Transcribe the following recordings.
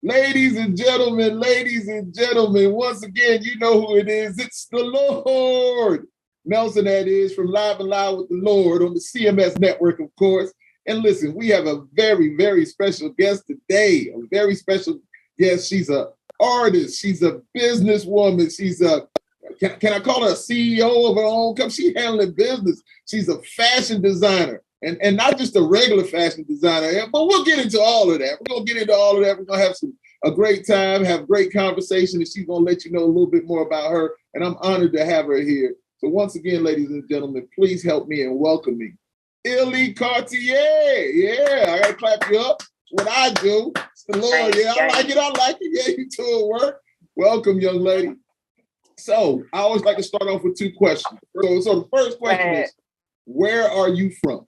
ladies and gentlemen, once again, you know who it is. It's the Lord. Nelson, that is, from Live and Loud with the Lord on the CMS Network, of course. And listen, we have a very, very special guest today. A very special guest. She's an artist. She's a businesswoman. She's a, can I call her a CEO of her own company? She's handling business. She's a fashion designer. And not just a regular fashion designer, but we'll get into all of that. We're going to get into all of that. We're going to have a great time, have great conversation, and she's going to let you know a little bit more about her. And I'm honored to have her here. So once again, ladies and gentlemen, please help me and welcome me, Illy Cartier. Yeah, I got to clap you up. That's what I do. It's the Lord. Yeah, I like it. Yeah, you two will work. Welcome, young lady. So I always like to start off with two questions. So the first question is, where are you from?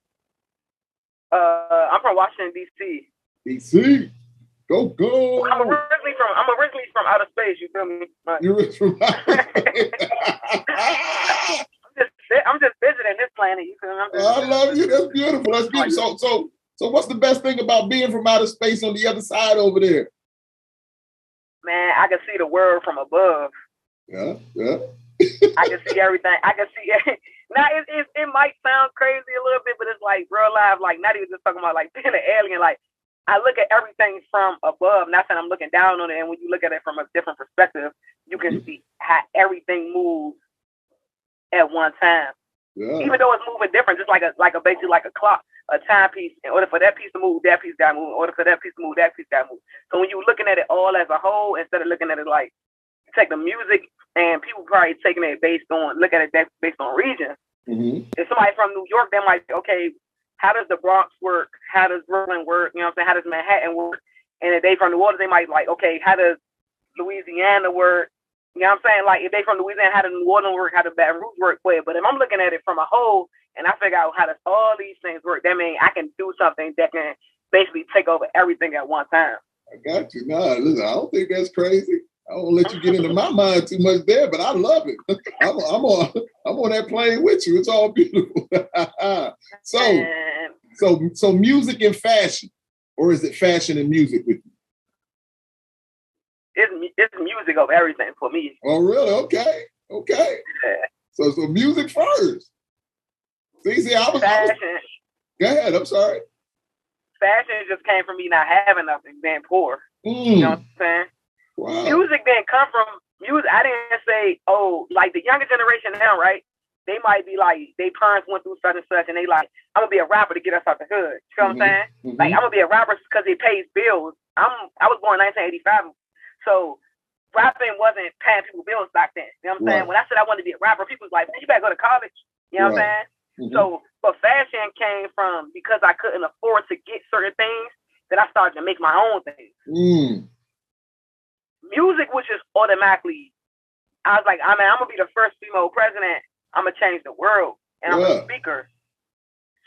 I'm from Washington, D.C. D.C. Go. I'm originally from outer space. You feel me? You're from outer space. I'm just visiting this planet. You feel me? I love you. That's beautiful. So what's the best thing about being from outer space on the other side over there? Man, I can see the world from above. Yeah. I can see everything. I can see it. Now, it might sound crazy a little bit, but it's like real life, like not even just talking about like being an alien. Like I look at everything from above, not saying I'm looking down on it. And when you look at it from a different perspective, you can see how everything moves at one time. Yeah. Even though it's moving different, just like basically like a clock, a timepiece. In order for that piece to move, that piece got to move. In order for that piece to move, that piece got to move. So when you're looking at it all as a whole, instead of looking at it like take the music, and people probably taking it look at it based on region. Mm-hmm. If somebody from New York, they might say, okay, how does the Bronx work? How does Brooklyn work? You know what I'm saying? How does Manhattan work? And if they from New Orleans, they might like, okay, how does Louisiana work? You know what I'm saying? Like if they from Louisiana, how does New Orleans work? How does Baton Rouge work? But if I'm looking at it from a whole and I figure out how does all these things work, that means I can do something that can basically take over everything at one time. I got you. Nah, listen, I don't think that's crazy. I won't let you get into my mind too much there, but I love it. I'm on that plane with you. It's all beautiful. So music and fashion, or is it fashion and music with you? It's music of everything for me. Oh, really? Okay. Yeah. So music first. See, I was fashion. Go ahead. I'm sorry. Fashion just came from me not having nothing, being poor. You know what I'm saying? Wow. Music didn't come from music. I didn't say, like the younger generation now, right? They might be like, their parents went through such and such, and they like, I'm gonna be a rapper to get us out the hood. You know what I'm saying? Mm-hmm. Like, I'm gonna be a rapper because it pays bills. I was born in 1985, so rapping wasn't paying people bills back then. You know what I'm saying? When I said I wanted to be a rapper, people was like, man, you better go to college. You know what I'm saying? Mm-hmm. So, but fashion came from because I couldn't afford to get certain things, that I started to make my own things. Music was just automatically, I was like, I'm gonna be the first female president. I'm gonna change the world, and I'm a speaker.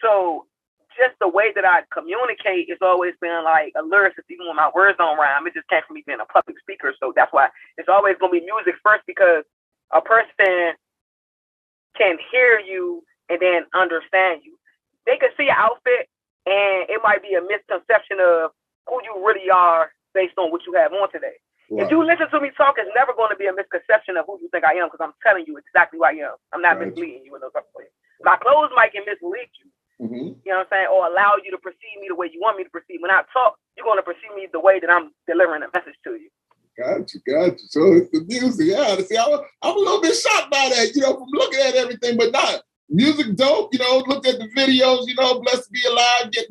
So just the way that I communicate has always been like a lyricist, even when my words don't rhyme. It just came from me being a public speaker. So that's why it's always gonna be music first, because a person can hear you and then understand you. They can see your outfit, and it might be a misconception of who you really are based on what you have on today. Right. If you listen to me talk, it's never going to be a misconception of who you think I am, because I'm telling you exactly who I am. I'm not misleading you in those other ways. My clothes might can mislead you, you know what I'm saying, or allow you to perceive me the way you want me to perceive. When I talk, you're going to perceive me the way that I'm delivering a message to you. Got you. So it's the music. Yeah, see, I'm a little bit shocked by that, from looking at everything, but not music dope. Looked at the videos. Blessed to be alive. Get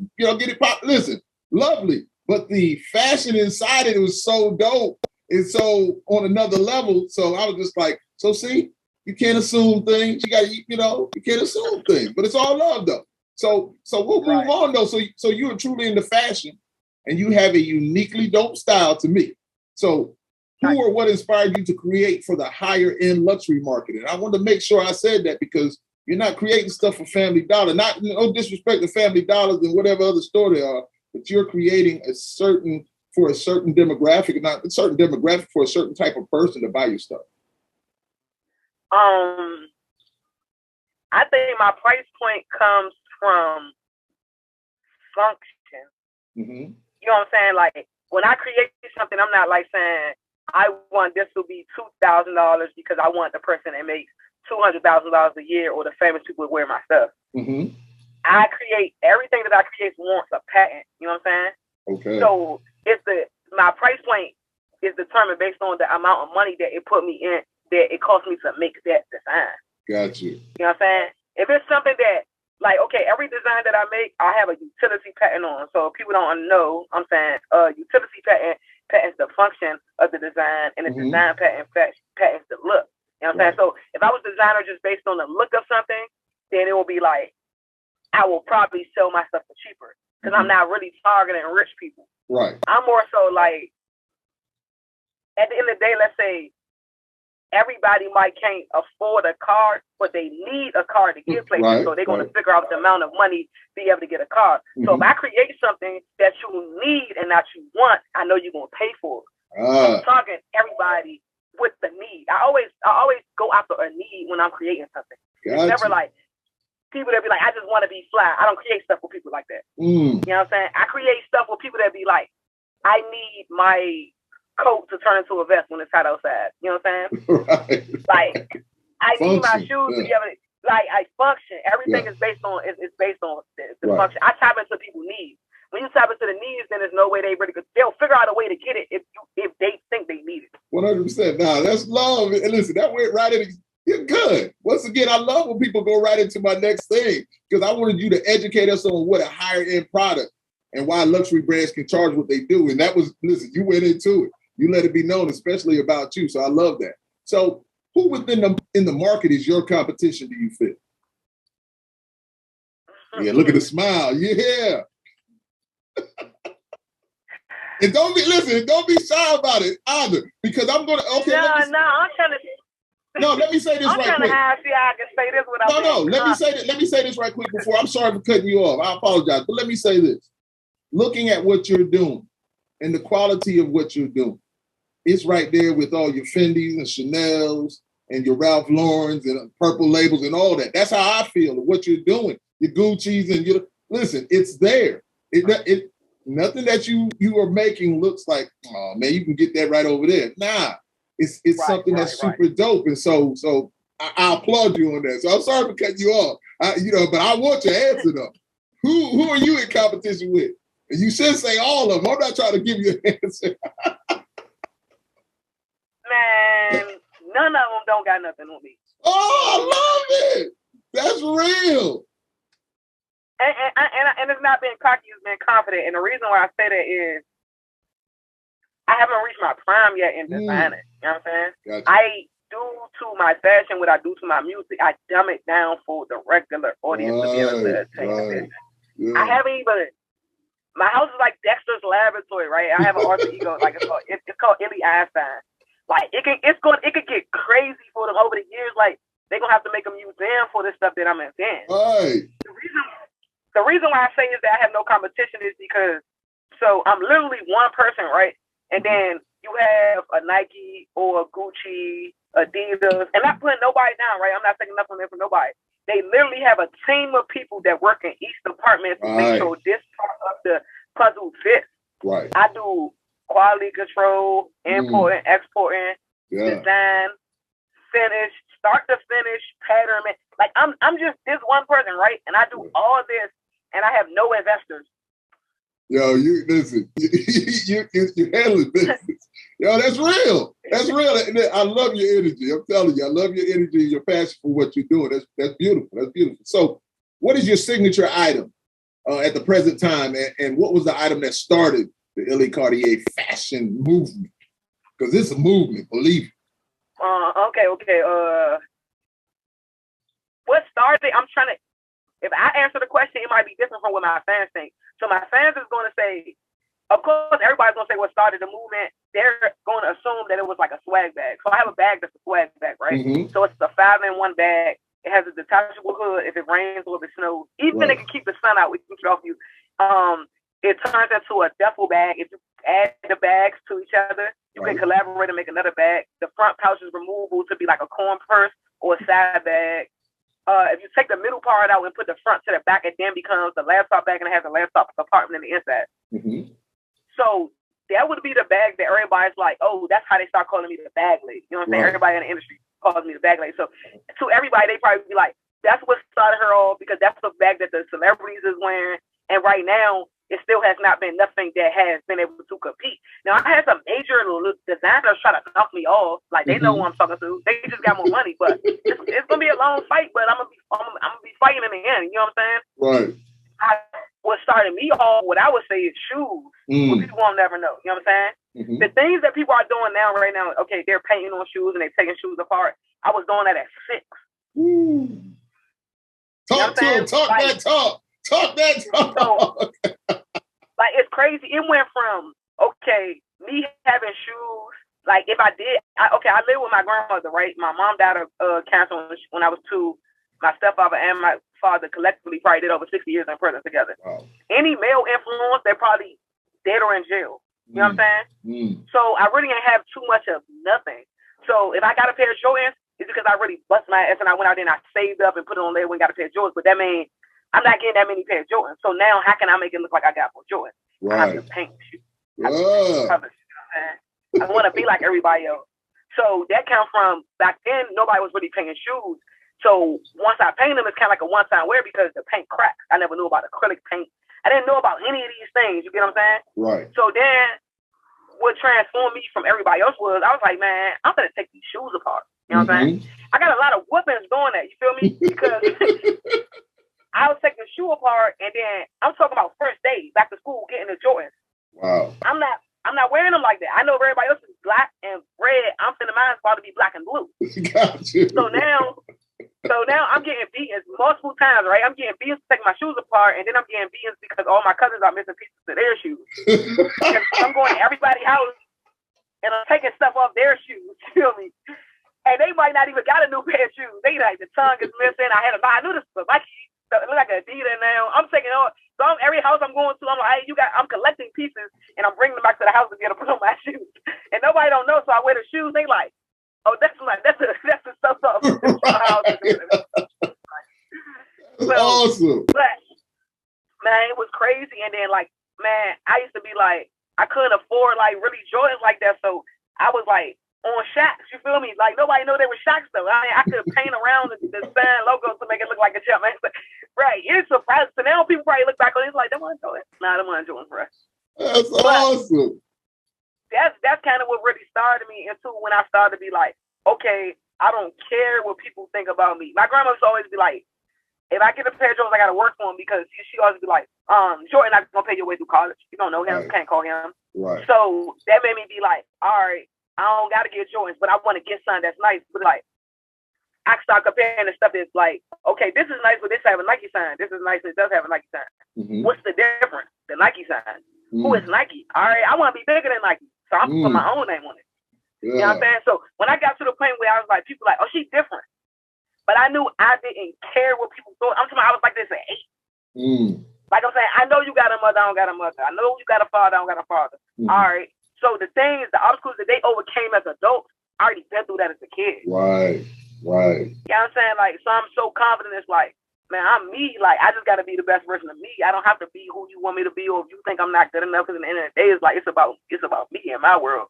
it pop. Listen, lovely. But the fashion inside it was so dope. It's so on another level. So I was just like, so see, you can't assume things. You got to, you can't assume things. But it's all love, though. So we'll move on, though. So you are truly into fashion, and you have a uniquely dope style to me. So who or what inspired you to create for the higher end luxury market? And I wanted to make sure I said that, because you're not creating stuff for Family Dollar. Not no disrespect to Family Dollars and whatever other store they are. But you're creating for a certain demographic, not a certain demographic, for a certain type of person to buy your stuff. I think my price point comes from function. Mm-hmm. You know what I'm saying? Like when I create something pricing. I'm not like saying I want this to be $2,000 because I want the person that makes $200,000 a year or the famous people that wear my stuff. Mm-hmm. I create everything that I create wants a patent. You know what I'm saying? Okay. So my price point is determined based on the amount of money that it put me in, that it cost me to make that design. Got you. You know what I'm saying? If it's something that, like, okay, every design that I make, I have a utility patent on. So if people don't know, I'm saying utility patent patents the function of the design, and the design patent patents the look. You know what I'm saying? So if I was a designer just based on the look of something, then it will be like, I will probably sell my stuff for cheaper because I'm not really targeting rich people. Right. I'm more so like, at the end of the day, let's say everybody can't afford a car, but they need a car to get places. Right, so they're going to figure out the amount of money to be able to get a car. So if I create something that you need and that you want, I know you're going to pay for it. I'm talking everybody with the need. I always go after a need when I'm creating something. It's never like people that be like, I just want to be fly. I don't create stuff for people like that. You know what I'm saying? I create stuff for people that be like, I need my coat to turn into a vest when it's hot outside. You know what I'm saying? Right. Like, I need my shoes to Yeah. be able to, like, I function. Everything is based on, it's based on the function. I tap into people's needs. When you tap into the needs, then there's no way they really could, they'll figure out a way to get it if they think they need it. 100%. Nah, that's love. And listen, that went right in. You're good. Once again, I love when people go right into my next thing, because I wanted you to educate us on what a higher end product and why luxury brands can charge what they do. And that was, listen, you went into it. You let it be known, especially about you. So I love that. So who within the market is your competition, do you feel? Yeah, look at the smile. Yeah. And don't be shy about it either, because I'm going to, I'm trying to. No, let me say this right quick. I'm trying to see how I can say this without let me say this right quick before. I'm sorry for cutting you off. I apologize. But let me say this. Looking at what you're doing and the quality of what you're doing, it's right there with all your Fendis and Chanels and your Ralph Laurens and Purple Labels and all that. That's how I feel of what you're doing. Your Gucci's and your, listen, it's there. It nothing that you are making looks like, oh man, you can get that right over there. Nah, it's something that's super dope. And so I applaud you on that. So I'm sorry for cutting you off. But I want your answer though. Who are you in competition with? And you should say all of them. I'm not trying to give you an answer. Man, none of them don't got nothing on me. Oh, I love it. That's real. And it's not being cocky, it's being confident. And the reason why I say that is I haven't reached my prime yet in designing. You know what I'm saying? Gotcha. I do to my fashion what I do to my music. I dumb it down for the regular audience to be able to take it. I haven't even. My house is like Dexter's Laboratory, right? I have an alter ego, like it's called Illy Einstein. Like it could get crazy for them over the years. Like they're gonna have to make a museum for this stuff that I'm inventing. Right. The reason why I say is that I have no competition is because I'm literally one person, right? And then you have a Nike or a Gucci, Adidas, and not putting nobody down, right? I'm not taking nothing from nobody. They literally have a team of people that work in each department to make sure this part of the puzzle fits. Right. I do quality control, importing, exporting, design, finish, start to finish, pattern. Like I'm just this one person, right? And I do all this, and I have no investors. Yo, you listen. You handling business. Yo, that's real. That's real. And I love your energy. I'm telling you, I love your energy and your passion for what you're doing. That's beautiful. That's beautiful. So, what is your signature item at the present time, and what was the item that started the Illy Cartier fashion movement? Because it's a movement, believe me. Okay. What started? I'm trying to. If I answer the question, it might be different from what my fans think. So my fans is going to say, of course, everybody's going to say what started the movement. They're going to assume that it was like a swag bag. So I have a bag that's a swag bag, right? So it's a 5-in-1 bag. It has a detachable hood if it rains or if it snows. Even if it can keep the sun out, we can keep it off you. It turns into a duffel bag. If you add the bags to each other, you can collaborate and make another bag. The front pouch is removable to be like a corn purse or a side bag. If you take the middle part out and put the front to the back, it then becomes the laptop bag and it has a laptop compartment in the inside. So that would be the bag that everybody's like, oh, that's how they start calling me the bag lady. You know what I'm saying? Right. Everybody in the industry calls me the bag lady. So to everybody, they probably be like, that's what started her off because that's the bag that the celebrities is wearing. And right now, it still has not been nothing that has been able to compete. Now, I had some major designers try to knock me off. Like, they know who I'm talking to. They just got more money. But it's going to be a long fight, but I'm gonna be fighting in the end. You know what I'm saying? Right. What started me off, what I would say is shoes. What people won't never know. You know what I'm saying? The things that people are doing now, right now, okay, they're painting on shoes and they're taking shoes apart. I was doing that at 6. Talk to him. Talk that talk. Talk that talk. So, like, it's crazy. It went from, okay, me having shoes, like, if I did, I live with my grandmother, right? My mom died of cancer when I was 2. My stepfather and my father collectively probably did over 60 years in prison together. Wow. Any male influence, they're probably dead or in jail. You know what I'm saying? So I really didn't have too much of nothing. So if I got a pair of Jordans, it's because I really bust my ass and I went out there and I saved up and put it on there when I got a pair of Jordans. But that means I'm not getting that many pairs of Jordans. So now how can I make it look like I got more Jordans? Right. I have to paint shoes. I want to be like everybody else. So that came from back then, nobody was really painting shoes. So once I paint them, it's kind of like a one-time wear because the paint cracks. I never knew about acrylic paint. I didn't know about any of these things. You get what I'm saying? Right. So then what transformed me from everybody else was I was like, man, I'm going to take these shoes apart. You know what I'm saying? I got a lot of whoopings doing that. You feel me? Because I was taking the shoe apart and then I'm talking about first day back to school getting the Jordans. Wow. I'm not wearing them like that. I know everybody else is black and red. I'm finna mine's about to be black and blue. Got you. So now I'm getting beaten multiple times, right? I'm getting beaten to take my shoes apart, and then I'm getting beaten because all my cousins are missing pieces of their shoes. I'm going to everybody's house and I'm taking stuff off their shoes. You feel me? And they might not even got a new pair of shoes. They like the tongue is missing. I knew this was Nike. It look like Adidas now. I'm taking all. So every house I'm going to, I'm like, hey, I'm collecting pieces and I'm bringing them back to the house to be able to put on my shoes. And nobody don't know, so I wear the shoes. They like, oh, that's the stuff off. That's awesome. But man, it was crazy. And then like, man, I used to be like, I couldn't afford like really Jordans like that, so I was like on Shaqs. You feel me? Like nobody know they were Shaqs though. I mean, I could paint around the sign logo to make it look like a jump. Man. Right? It's surprising. So now people probably look back on it, it's like, them wasn't Jordans. Nah, them wasn't Jordans for us. That's awesome. That's kind of what really started me into when I started to be like, okay, I don't care what people think about me. My grandma used to always be like, if I get a pair of Jordans, I got to work for him because she always be like, Jordan not going to pay your way through college. You don't know him. Right. Can't call him. Right. So that made me be like, all right, I don't got to get Jordans, but I want to get something that's nice. But like, I start comparing the stuff that's like, okay, this is nice, but this have a Nike sign. This is nice, but it does have a Nike sign. What's the difference? The Nike sign. Who is Nike? All right, I want to be bigger than Nike. So I'm putting my own name on it. Yeah. You know what I'm saying? So when I got to the point where I was like, people like, oh, she's different. But I knew I didn't care what people thought. I'm talking about I was like this at 8. Like I'm saying, I know you got a mother, I don't got a mother. I know you got a father, I don't got a father. All right. So the things, the obstacles that they overcame as adults, I already been through that as a kid. Right. You know what I'm saying? Like, so I'm so confident. It's like, man, I'm me. Like, I just got to be the best version of me. I don't have to be who you want me to be, or if you think I'm not good enough. Because at the end of the day, it's like it's about me and my world.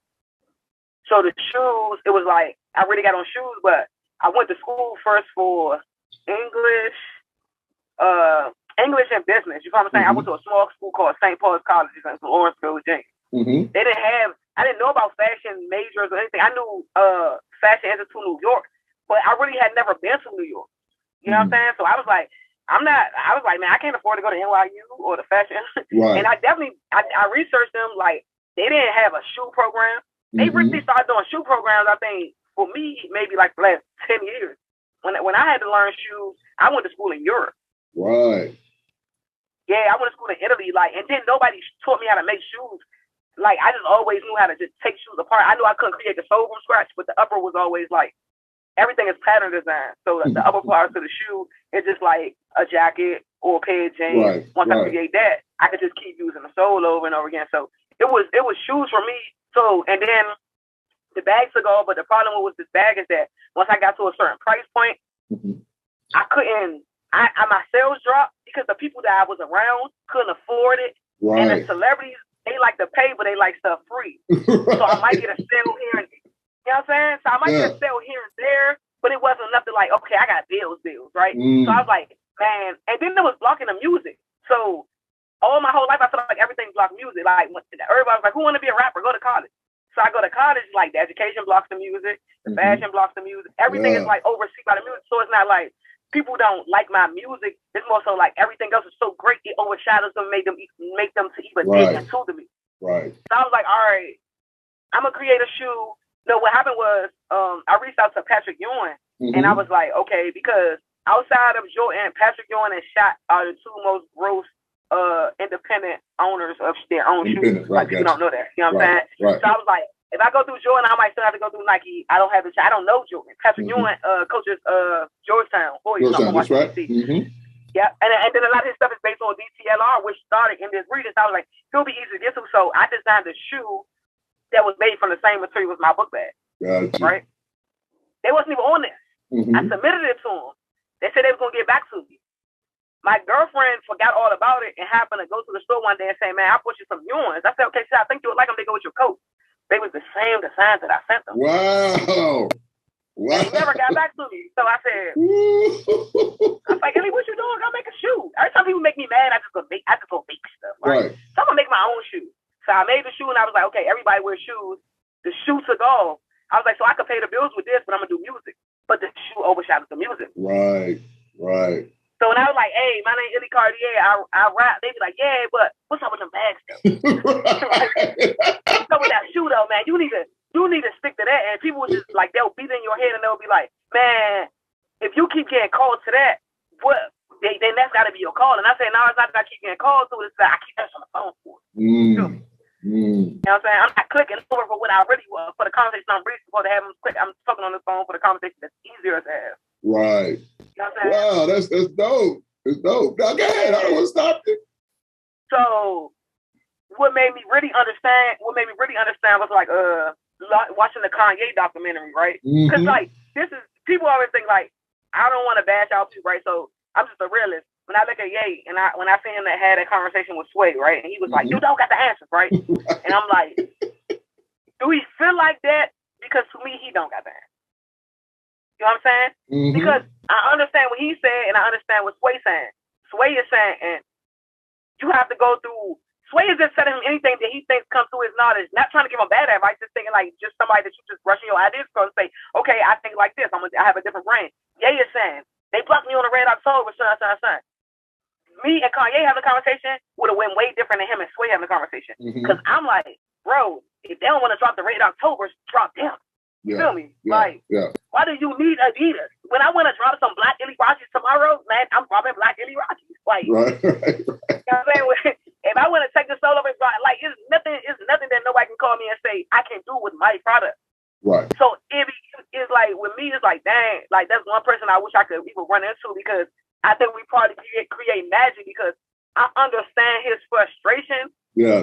So the shoes, it was like I really got on shoes, but I went to school first for English and business. You know what I'm saying? I went to a small school called St. Paul's College in Lawrenceville, Virginia. They I didn't know about fashion majors or anything. I knew Fashion Institute New York, but I really had never been to New York. You know what I'm saying? So I was like, man, I can't afford to go to NYU or the fashion. Right. And I researched them. Like, they didn't have a shoe program. They really started doing shoe programs, I think, for me, maybe like the last 10 years. When I had to learn shoes, I went to school in Europe. Right. Yeah, I went to school in Italy. Like, and then nobody taught me how to make shoes. Like, I just always knew how to just take shoes apart. I knew I couldn't create the sole from scratch, but the upper was always like, everything is pattern design. So the upper parts of the shoe is just like a jacket or a pair of jeans. Right, Once I create that, I could just keep using the sole over and over again. So it was shoes for me. So, and then the bags to go, but the problem with this bag is that once I got to a certain price point, I couldn't, my sales dropped because the people that I was around couldn't afford it. Right. And the celebrities, they like to pay, but they like stuff free. So I might get a sale here and, you know what I'm saying? So I might get a sale here and there, but it wasn't enough to like, okay, I got bills, right? So I was like, man, and then it was blocking the music. So all my whole life, I felt like everything blocked music. Like everybody was like, who want to be a rapper? Go to college. So I go to college, like the education blocks the music, the fashion blocks the music. Everything is like overseen by the music. So it's not like people don't like my music. It's more so like everything else is so great, it overshadows them, make them to even dig into the music. Right. So I was like, all right, I'm gonna create a shoe. No, what happened was I reached out to Patrick Ewing, and I was like, okay, because outside of Jordan, Patrick Ewing and Shot are the two most gross independent owners of their own shoes. Like people don't know that. You know what I'm saying? Right. So I was like, if I go through Jordan, I might still have to go through Nike. I don't know Jordan. Patrick Ewing coaches Georgetown boys. That's right. Yeah, and then a lot of his stuff is based on DTLR, which started in this region. So I was like, it'll be easy to get to. So I designed a shoe that was made from the same material as my book bag. Gotcha. Right? They wasn't even on this. I submitted it to them. They said they was gonna get back to me. My girlfriend forgot all about it and happened to go to the store one day and say, man, I bought you some Ewings. I said, okay, so I think you would like them. They go with your coat. They was the same designs that I sent them. Wow. They never got back to me. So I said, I was like, Illy, what you doing? I'll make a shoe. Every time people make me mad, I just go make stuff. Right? So I'm gonna make my own shoe. So I made the shoe and I was like, okay, everybody wears shoes. The shoe took off. I was like, so I could pay the bills with this, but I'm gonna do music. But the shoe overshadows the music. Right. So when I was like, hey, my name is Illy Cartier, I rap, they be like, yeah, but what's up with them bags though? What's up with that shoe though, man? You need to stick to that. And people will just like, they'll beat in your head and they'll be like, man, if you keep getting called to that, what? Then that's got to be your call. And I say, no, it's not that I keep getting called to it. It's that I keep that on the phone for. You know what I'm saying? I'm not clicking over for what I really want, for the conversation I'm really supposed to have them click. I'm talking on the phone for the conversation that's easier to have. Right. You know what I'm saying? Wow, that's dope. It's dope. Now, go ahead. I don't want to stop you. So what made me really understand was like watching the Kanye documentary, right? Because like this is, people always think like, I don't want to bash out people, right? So I'm just a realist. When I look at Ye, and when I see him that had a conversation with Sway, right? And he was like, you don't got the answers, right? And I'm like, do he feel like that? Because to me, he don't got the answers. You know what I'm saying? Because I understand what he said, and I understand what Sway saying. Sway is saying, and you have to go through. Sway is just telling him anything that he thinks comes through his knowledge. Not trying to give him bad advice, just thinking like just somebody that you just brushing your ideas for and say, okay, I think like this. I have a different brain. Ye is saying, they blocked me on the Red October, son. Me and Kanye having a conversation would have went way different than him and Sway having a conversation. Because I'm like, bro, if they don't want to drop the Red October, drop them. You feel me? Why do you need Adidas? When I want to drop some black Illy Rockies tomorrow, man, I'm dropping black Illy Rockies. Like, right. You know what I'm saying? If I want to take the soul of it, like, it's nothing that nobody can call me and say I can do with my product. Right. So it's like, with me, it's like, dang, like, that's one person I wish I could even run into, because I think we probably create magic, because I understand his frustration,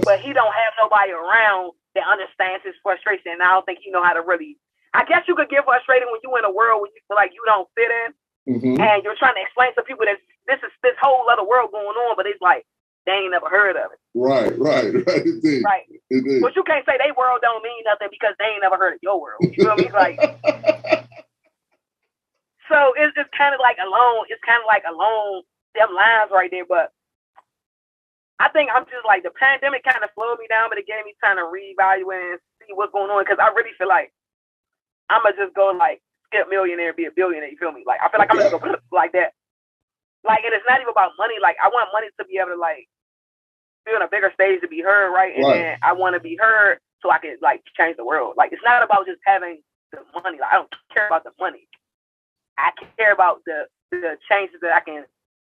but he don't have nobody around that understands his frustration. And I don't think he know how to really. I guess you could get frustrated when you're in a world where you feel like you don't fit in, and you're trying to explain to people that this whole other world going on, but it's like they ain't never heard of it. Right. Indeed. Right. Indeed. But you can't say they world don't mean nothing because they ain't never heard of your world. You feel me? Like, so it's just kind of like along them lines right there. But I think I'm just like, the pandemic kind of slowed me down, but it gave me time to reevaluate and see what's going on, because I really feel like I'm going to just go like skip millionaire, be a billionaire. You feel me? Like, I feel like I'm just going to go like that. Like, and it's not even about money. Like, I want money to be able to like be on a bigger stage to be heard, right? And then I want to be heard so I can like change the world. Like, it's not about just having the money. Like, I don't care about the money. I care about the changes that I can,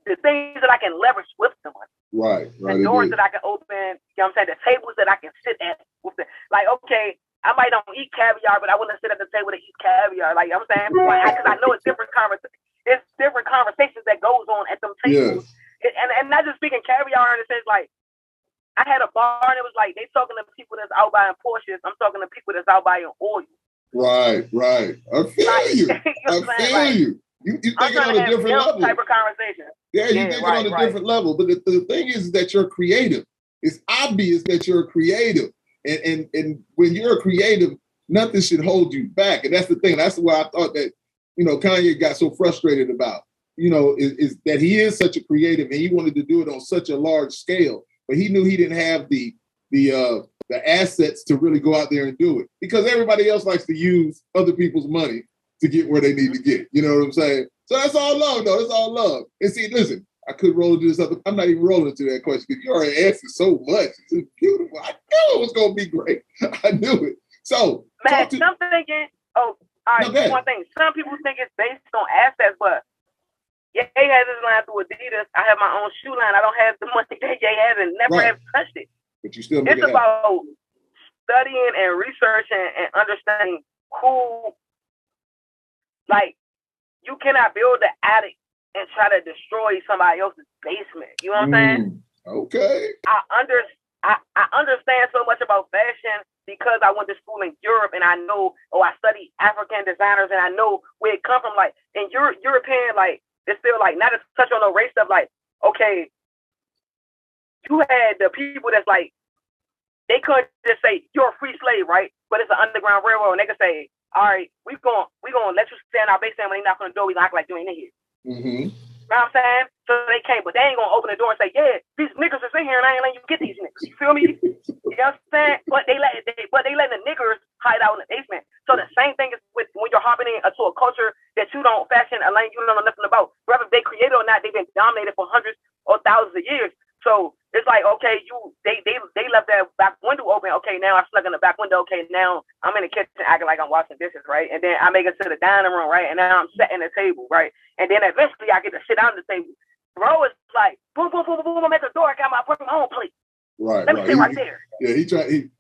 the things that I can leverage with the money. Right. The doors that I can open, you know what I'm saying? The tables that I can sit at with the, like, okay, I might don't eat caviar, but I want to sit at the table to eat caviar. Like, you know what I'm saying? Because I know it's different conversations that goes on at them tables. Yes. And not just speaking caviar in the sense, like, I had a bar and it was like, they talking to people that's out buying Porsches. I'm talking to people that's out buying oil. Right. I feel you. I feel you. You think it on a different level. Type of conversation. Yeah, you think it on a different level. But the thing is that you're creative. It's obvious that you're a creative. And when you're a creative, nothing should hold you back. And that's the thing. That's why I thought that, Kanye got so frustrated about, is that he is such a creative and he wanted to do it on such a large scale, but he knew he didn't have the assets to really go out there and do it, because everybody else likes to use other people's money to get where they need to get. You know what I'm saying? So that's all love, though. That's all love. And see, listen, I could roll into this other. I'm not even rolling into that question because you already answered so much. It's beautiful. I knew it was going to be great. I knew it. So, man, I'm thinking, all right, no, one thing. Some people think it's based on assets, but Ye has his line through Adidas. I have my own shoe line. I don't have the money that Ye has and never have touched it. But you still it's about studying and researching and understanding who, like, you cannot build the attic and try to destroy somebody else's basement. You know what I'm saying? Okay. I understand so much about fashion because I went to school in Europe and I know, I study African designers and I know where it comes from. Like, in European, like, it's still like, not to touch on no race stuff, like, okay, you had the people that's like, they couldn't just say, you're a free slave, right? But it's an underground railroad and they could say, all right, we gonna let you stay in our basement when they knock on the door, we gonna act like you ain't in here. Mm-hmm. You know what I'm saying? So they can't, but they ain't gonna open the door and say, yeah, these niggers is in here and I ain't letting you get these niggers. You feel me? You know what I'm saying? But they letting the niggers hide out in the basement. So the same thing is with when you're hopping into a culture that you don't fashion a lane you don't know nothing about. Whether they created or not, they've been dominated for hundreds or thousands of years. So it's like, okay, they left that back window open. Okay, now I slug in the back window. Okay, now I'm in the kitchen acting like I'm washing dishes, right? And then I make it to the dining room, right? And now I'm setting the table, right? And then eventually I get to sit down at the table. Bro, it's like boom, boom, boom, boom, boom. I'm at the door. I got my own plate. Right, Let me sit right there. Yeah,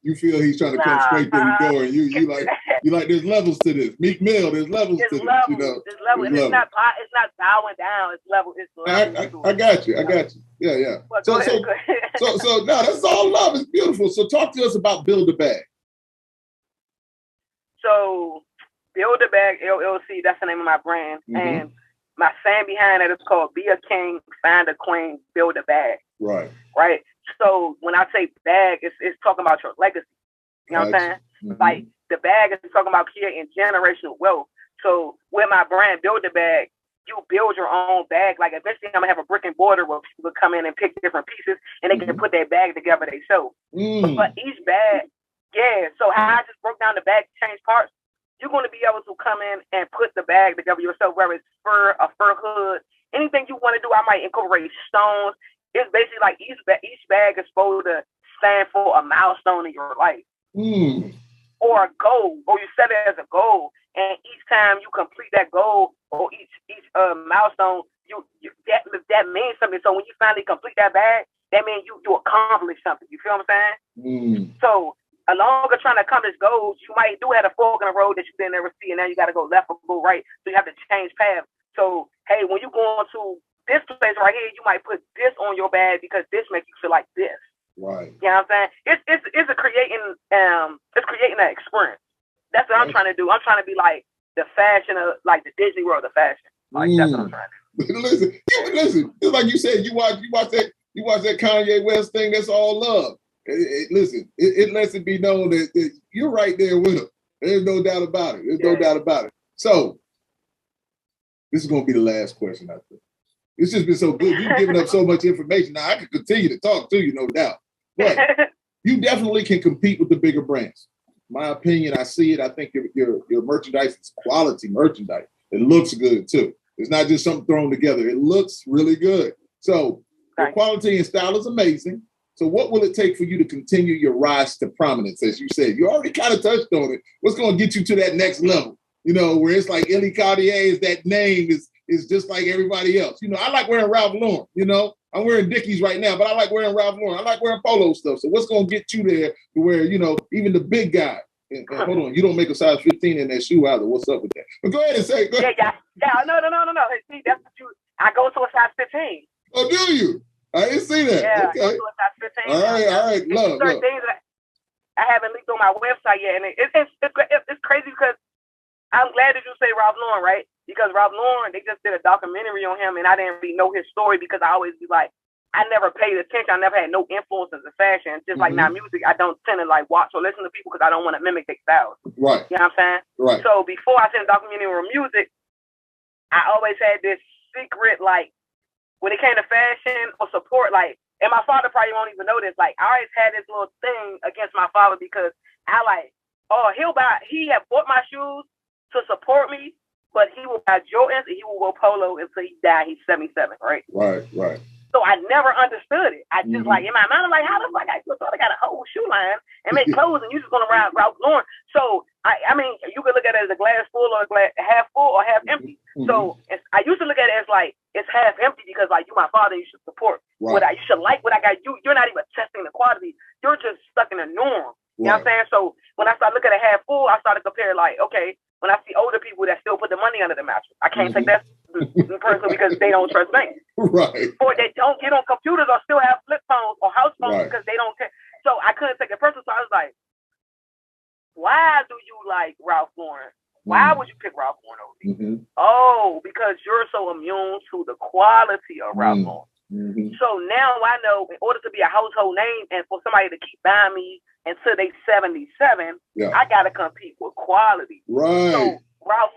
you feel he's trying to come straight to the door, and you like there's levels to this. Meek Mill, there's levels to this. You know, there's levels. It's not bowing down. It's level. It's level. I got you. Yeah. So no, that's all love. It's beautiful. So talk to us about Build a Bag. So Build a Bag LLC. That's the name of my brand, and my saying behind it is called "Be a King, Find a Queen, Build a Bag." Right. So when I say bag, it's talking about your legacy. You know what I'm saying? Mm-hmm. Like the bag is talking about creating generational wealth. So with my brand, Build a Bag, you build your own bag. Like eventually I'm gonna have a brick and mortar where people come in and pick different pieces and they can put their bag together themselves. But each bag, so how I just broke down the bag to change parts, you're gonna be able to come in and put the bag together yourself, whether it's fur, a fur hood, anything you want to do. I might incorporate stones. It's basically like each bag is supposed to stand for a milestone in your life. Or a goal, or you set it as a goal. And each time you complete that goal or each milestone, that means something. So when you finally complete that bag, that means you accomplish something. You feel what I'm saying? So along with trying to accomplish goals, you might do have a fork in the road that you didn't ever see, and now you got to go left or go right. So you have to change paths. So, hey, when you go into this place right here, you might put this on your bag because this makes you feel like this. Right. You know what I'm saying? It's creating that experience. That's what I'm trying to do. I'm trying to be like the fashion of like the Disney World of fashion. Like that's what I'm trying to do. Listen. Just like you said, you watch that Kanye West thing. That's all love. It lets it be known that you're right there with him. There's no doubt about it. No doubt about it. So this is going to be the last question, I think. It's just been so good. You've given up so much information. Now, I can continue to talk to you, no doubt. But you definitely can compete with the bigger brands. My opinion, I see it. I think your merchandise is quality merchandise. It looks good, too. It's not just something thrown together. It looks really good. So the quality and style is amazing. So what will it take for you to continue your rise to prominence? As you said, you already kind of touched on it. What's going to get you to that next level? You know, where it's like Illy Cartier is that name is just like everybody else. You know, I like wearing Ralph Lauren, you know. I'm wearing Dickies right now, but I like wearing Ralph Lauren. I like wearing polo stuff. So what's going to get you there to where, you know, even the big guy, and hold on, you don't make a size 15 in that shoe either. What's up with that? But go ahead and say, go ahead. No. See, that's what I go to a size 15. Oh, do you? I didn't see that. Yeah, okay. I go to a size 15. All right. Love. Things that I haven't linked on my website yet. And it's crazy because I'm glad that you say Ralph Lauren, right? Because Ralph Lauren, they just did a documentary on him, and I didn't really know his story because I always be like, I never paid attention. I never had no influences in fashion. Just like now music, I don't tend to like watch or listen to people because I don't want to mimic their styles. Right. You know what I'm saying? Right. So before I seen a documentary on music, I always had this secret, like, when it came to fashion or support, like, and my father probably won't even know this, like, I always had this little thing against my father because I like, he had bought my shoes to support me, but he will buy Jordans and he will go Polo until he died. He's 77, right? Right. So I never understood it. I just like, in my mind, I'm like, how the fuck I got a whole shoe line and make clothes and you just going around Ralph Lauren. So, I mean, you could look at it as a glass full or a glass half full or half empty. So I used to look at it as like, it's half empty because like, you my father, you should support you should like what I got. You're not even testing the quality. You're just stuck in a norm. You know what I'm saying? So when I started looking at half full, I started comparing like, okay, when I see older people that still put the money under the mattress, I can't take that personally because they don't trust me. Right. Or they don't get on computers or still have flip phones or house phones because they don't care. So I couldn't take it personal. So I was like, why do you like Ralph Lauren? Why would you pick Ralph Lauren over me? Oh, because you're so immune to the quality of Ralph Lauren. So now I know in order to be a household name and for somebody to keep buying me until they 77, I got to compete with quality. Right. So Ralph,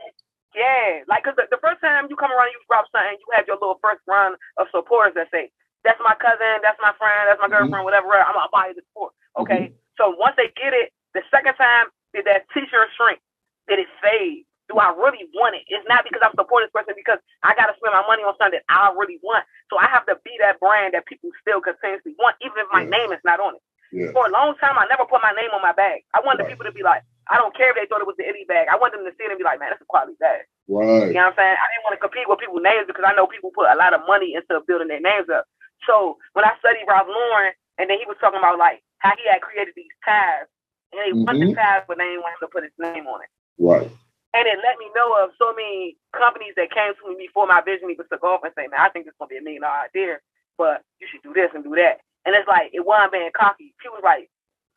like, because the first time you come around, you drop something, you have your little first round of supporters that say, that's my cousin, that's my friend, that's my girlfriend, whatever, I'm going to buy you the support. Okay. So once they get it, the second time, did that t-shirt shrink? Did it fade? Do I really want it? It's not because I'm supporting this person because I got to spend my money on something that I really want. So I have to be that brand that people still continuously want, even if my name is not on it. For a long time, I never put my name on my bag. I wanted people to be like, I don't care if they thought it was the Illy bag. I want them to see it and be like, man, that's a quality bag. Right. You know what I'm saying? I didn't want to compete with people's names because I know people put a lot of money into building their names up. So when I studied Ralph Lauren, and then he was talking about like how he had created these ties, and they wanted the ties, but they didn't want him to put his name on it. Right. And it let me know of so many companies that came to me before my vision even took off and say, man, I think this is going to be $1 million idea, but you should do this and do that. And it's like, it wasn't being cocky. He was like,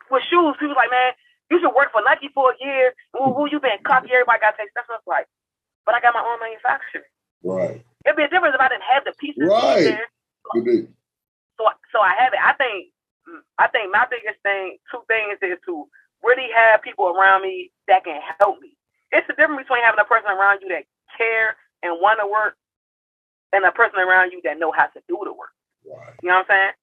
with shoes, he was like, man, you should work for Nike for a year. Ooh, you been cocky. Everybody got to take stuff. I was like, but I got my own manufacturing. Right. It'd be a difference if I didn't have the pieces. Right. So I have it. I think my biggest thing, two things, is to really have people around me that can help me. It's the difference between having a person around you that care and want to work and a person around you that know how to do the work. Right. You know what I'm saying?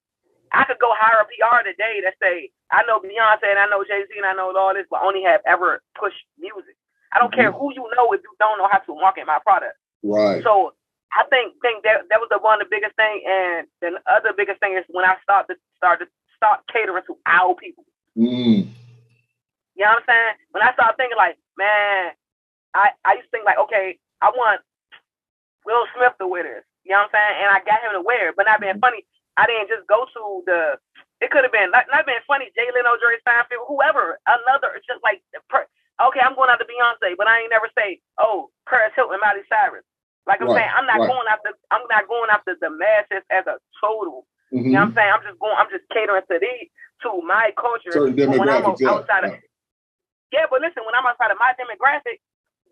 I could go hire a PR today that say, I know Beyonce and I know Jay-Z and I know all this, but only have ever pushed music. I don't care who you know if you don't know how to market my product. Right. So I think that was one of the biggest thing. And the other biggest thing is when I start catering to our people. You know what I'm saying? When I started thinking like, man, I used to think like, okay, I want Will Smith to wear this. You know what I'm saying? And I got him to wear it. But not being funny, I didn't just go to it could have been, not being funny, Jay Leno, Jerry Seinfeld, whoever, another, just like, okay, I'm going out to Beyonce, but I ain't never say, oh, Paris Hilton, Miley Cyrus. Like I'm saying, I'm not going after the masses as a total. You know what I'm saying? I'm just catering to my culture. Certain demographics, but listen, when I'm outside of my demographic,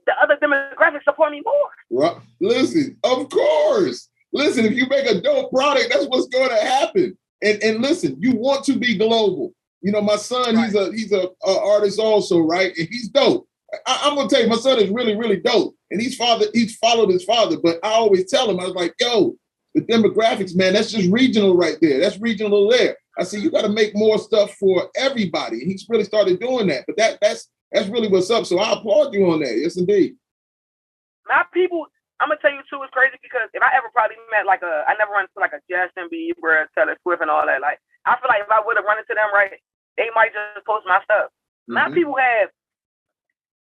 the other demographics support me more. Right. Listen, of course. Listen, if you make a dope product, that's what's going to happen. And listen, you want to be global. You know, my son, he's a artist also, right? And he's dope. I'm gonna tell you, my son is really, really dope. And he's followed his father. But I always tell him, I was like, yo, the demographics, man, that's just regional right there. That's regional there. I said, you got to make more stuff for everybody. And he's really started doing that. But that's really what's up. So I applaud you on that. Yes, indeed. My people, I'm gonna tell you too, it's crazy because if I ever probably met I never run into like a Justin Bieber, Taylor Swift, and all that. Like, I feel like if I would have run into them, right, they might just post my stuff. My people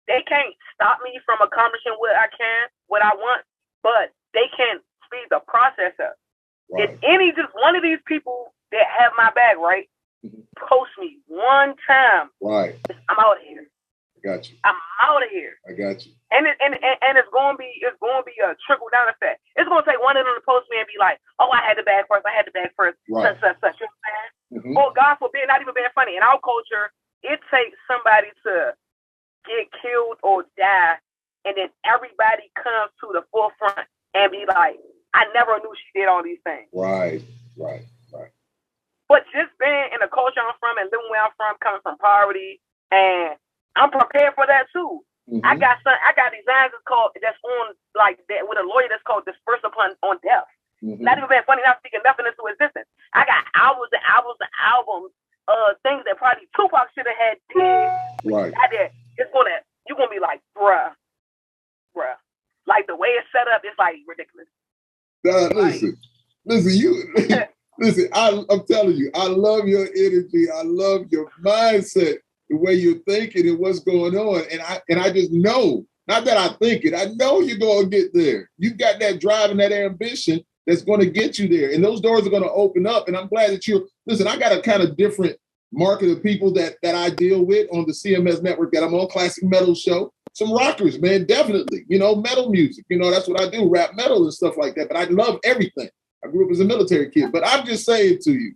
they can't stop me from accomplishing what I want, but they can speed the process up. Right. If just one of these people that have my back, right, post me one time, right, I'm out of here. I got you. I'm out of here. I got you. And it's going to be a trickle down effect. It's going to take one of them to post me and be like, oh, I had the bag first. Right. Such. You know what I'm saying? Or God forbid, not even being funny. In our culture, it takes somebody to get killed or die, and then everybody comes to the forefront and be like, I never knew she did all these things. Right. But just being in the culture I'm from and living where I'm from, coming from poverty, and I'm prepared for that too. Mm-hmm. I got designs that's on like that with a lawyer that's called disperse upon on death. Mm-hmm. Not even being funny, not speaking nothing into existence. I got albums and albums and albums, things that probably Tupac should have had did. Right. You're gonna be like, bruh. Like the way it's set up, it's like ridiculous. Listen, I'm telling you, I love your energy. I love your mindset, the way you're thinking and what's going on. And I just know, not that I think it, I know you're going to get there. You got that drive and that ambition that's going to get you there. And those doors are going to open up. And I'm glad that listen, I got a kind of different market of people that I deal with on the CMS Network that I'm on, Classic Metal Show. Some rockers, man, definitely. Metal music. That's what I do, rap metal and stuff like that. But I love everything. I grew up as a military kid. But I'm just saying to you,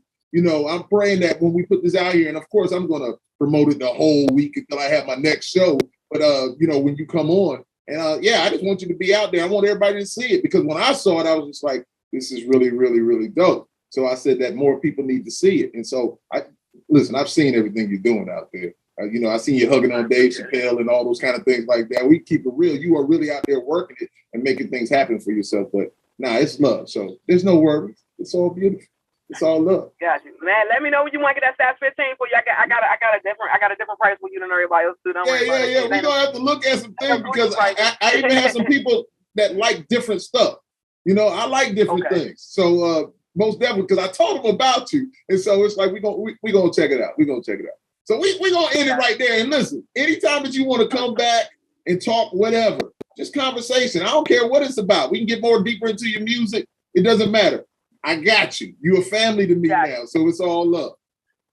I'm praying that when we put this out here, and of course I'm going to promote it the whole week until I have my next show. But, when you come on, and I just want you to be out there. I want everybody to see it, because when I saw it, I was just like, this is really, really, really dope. So I said that more people need to see it. And so, I've seen everything you're doing out there. I seen you hugging on Dave Chappelle and all those kind of things like that. We keep it real. You are really out there working it and making things happen for yourself. But it's love. So there's no worries. It's all beautiful. It's all love. Got you, man. Let me know when you want to get that size 15 for you. I got a different price for you than everybody else too. Yeah. We're gonna have to look at some things, because I even have some people that like different stuff. I like different things. So most definitely, because I told them about you, and so it's like we gonna check it out. We're gonna check it out. So we gonna end it right there. And listen, anytime that you want to come back and talk whatever, just conversation. I don't care what it's about. We can get more deeper into your music. It doesn't matter. I got you. You're a family to me now, so it's all love.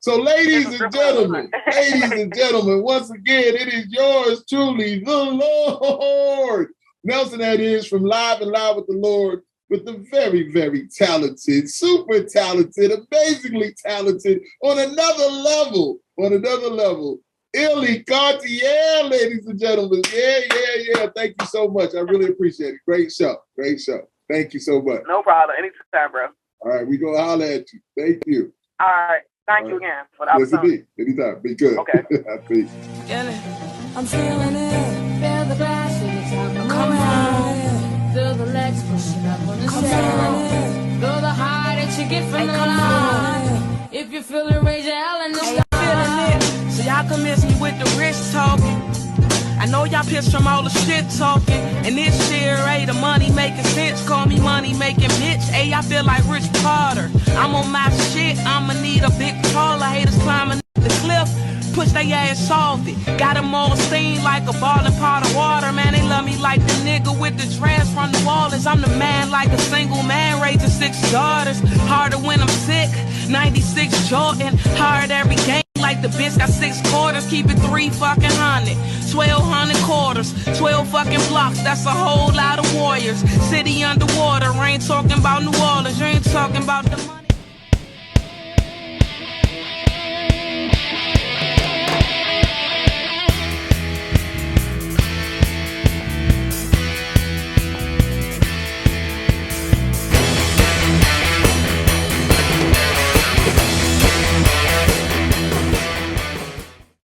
So ladies and gentlemen, once again, it is yours truly, the Lord. Nelson, that is, from Live and Loud with the Lord, with the very, very talented, super talented, amazingly talented, on another level, Illy Cartier, ladies and gentlemen. Yeah. Thank you so much. I really appreciate it. Great show. Thank you so much. No problem. Anytime, bro. All right, we gonna holler at you. Thank you. All right. Thank you again for the opportunity. Yes, anytime. Be good. Okay. I'm feeling it. Feel the glass in the top. Come on. Feel the legs pushing up on the ceiling. Feel the high that you get from the line. If you feel it, raise your hell in the sky. Feeling it. So y'all can miss me with the wrist talking. I know y'all pissed from all the shit talking. And this shit, right, the money making sense. Call me money making bitch. Hey, I feel like Rich Potter. I'm on my shit, I'ma need a big taller. Haters climbing the cliff, push they ass off it. Got them all steamed like a ballin' pot of water. Man, they love me like the nigga with the dress from New Orleans. I'm the man like a single man raising 6 daughters. Harder when I'm sick, 96 Jordan. Hard every game like the bitch got 6 quarters. Keep it 3 fucking hundred. 1,200 quarters, 12 fucking blocks, that's a whole lot of warriors. City underwater, I ain't talking about New Orleans, you ain't talking about the money.